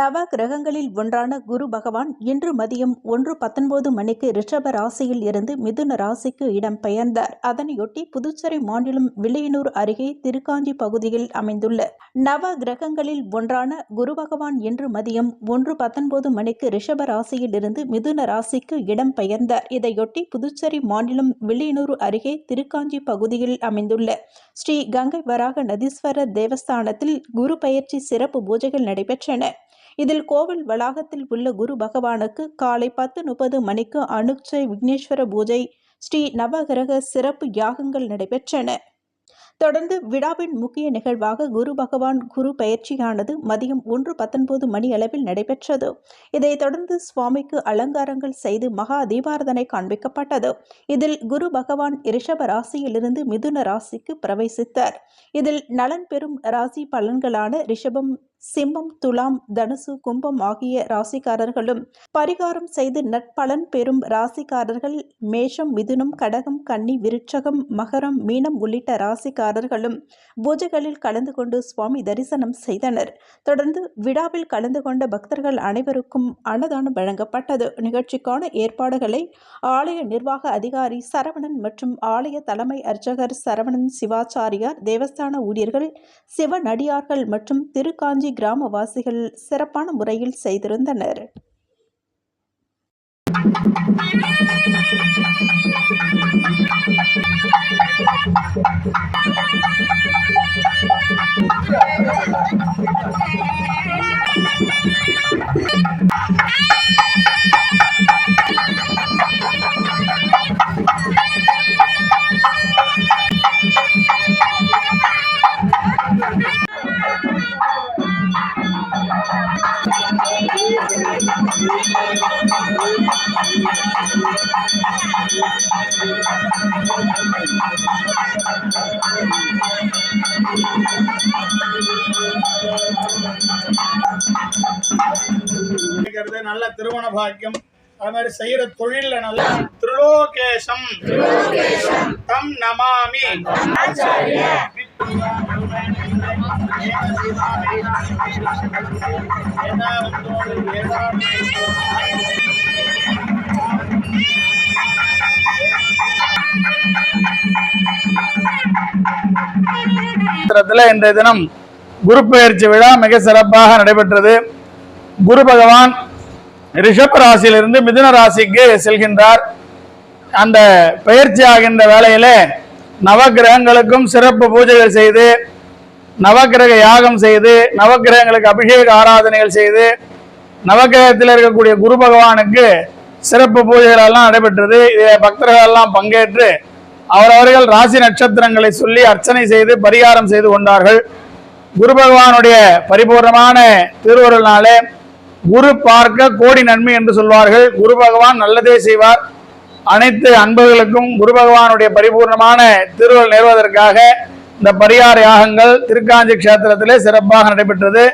நவ கிரகங்களில் ஒன்றான குரு பகவான் இன்று மதியம் 1:19 மணிக்கு ரிஷப ராசியில் இருந்து மிதுன ராசிக்கு இடம் பெயர்ந்தார். அதனையொட்டி புதுச்சேரி மாநிலம் வில்லியனூர் அருகே திருக்காஞ்சி பகுதியில் அமைந்துள்ள நவ கிரகங்களில் ஒன்றான குரு பகவான் இன்று மதியம் 1:19 மணிக்கு ரிஷப ராசியில் இருந்து மிதுன ராசிக்கு இடம் பெயர்ந்தார். இதையொட்டி புதுச்சேரி மாநிலம் வில்லியனூர் அருகே திருக்காஞ்சி பகுதியில் அமைந்துள்ள ஸ்ரீ கங்கை வராக நதீஸ்வரர் தேவஸ்தானத்தில் குரு பெயர்ச்சி சிறப்பு பூஜைகள் நடைபெற்றன. இதில் கோவில் வளாகத்தில் உள்ள குரு பகவானுக்கு காலை 10:30 மணிக்கு அனுக்சை விக்னேஸ்வர பூஜை, ஸ்ரீ நவகிரக சிறப்பு யாகங்கள் நடைபெற்றன. தொடர்ந்து விழாவின் முக்கிய நிகழ்வாக குரு பகவான் குரு பெயர்ச்சியானது மதியம் 1:19 மணி அளவில் நடைபெற்றது. இதைத் தொடர்ந்து சுவாமிக்கு அலங்காரங்கள் செய்து மகா தீபாராதனை காண்பிக்கப்பட்டது. இதில் குரு பகவான் ரிஷப ராசியிலிருந்து மிதுன ராசிக்கு பிரவேசித்தார். இதில் நலன் பெறும் ராசி பலன்களான ரிஷபம், சிம்மம், துலாம், தனுசு, கும்பம் ஆகிய ராசிக்காரர்களும், பரிகாரம் செய்து நற்பலன் பெறும் ராசிக்காரர்கள் மேஷம், மிதுனம், கடகம், கன்னி, விருட்சகம், மகரம், மீனம் உள்ளிட்ட ராசிக்காரர்களும் பூஜைகளில் கலந்து கொண்டு சுவாமி தரிசனம் செய்தனர். தொடர்ந்து விழாவில் கலந்து கொண்ட பக்தர்கள் அனைவருக்கும் அன்னதானம் வழங்கப்பட்டது. நிகழ்ச்சிக்கான ஏற்பாடுகளை ஆலய நிர்வாக அதிகாரி சரவணன் மற்றும் ஆலய தலைமை அர்ச்சகர் சரவணன் சிவாச்சாரியார், தேவஸ்தான ஊழியர்கள், சிவனடியார்கள் மற்றும் திருக்காஞ்சி கிராமவாசிகள் சிறப்பான முறையில் செய்திருந்தனர். நல்ல திருமண பாக்கியம், அது மாதிரி செய்யற தொழில நல்ல திருலோகேஷம் தம் நமாமி. இன்றைய தினம் குரு பெயர்ச்சி விழா மிக சிறப்பாக நடைபெற்றது. குரு பகவான் ரிஷப ராசியிலிருந்து மிதுன ராசிக்கு செல்கின்றார். அந்த பெயர்ச்சி ஆகின்ற வேளையிலே நவகிரகங்களுக்கும் சிறப்பு பூஜைகள் செய்து, நவகிரக யாகம் செய்து, நவகிரகங்களுக்கு அபிஷேக ஆராதனைகள் செய்து, நவகிரகத்தில் இருக்கக்கூடிய குரு பகவானுக்கு சிறப்பு பூஜைகள் எல்லாம் நடைபெற்றது. இதை பக்தர்கள் எல்லாம் பங்கேற்று அவரவர்கள் ராசி நட்சத்திரங்களை சொல்லி அர்ச்சனை செய்து பரிகாரம் செய்து கொண்டார்கள். குரு பகவானுடைய பரிபூர்ணமான திருவருளினாலே குரு பார்க்க கோடி நன்மை என்று சொல்வார்கள். குரு பகவான் நல்லதே செய்வார். அனைத்து அன்பர்களுக்கும் குரு பகவானுடைய பரிபூர்ணமான திருவருள் நேர்வதற்காக இந்த பரிகார யாகங்கள் திருக்காஞ்சி கஷேத்திரத்திலே சிறப்பாக நடைபெற்றது.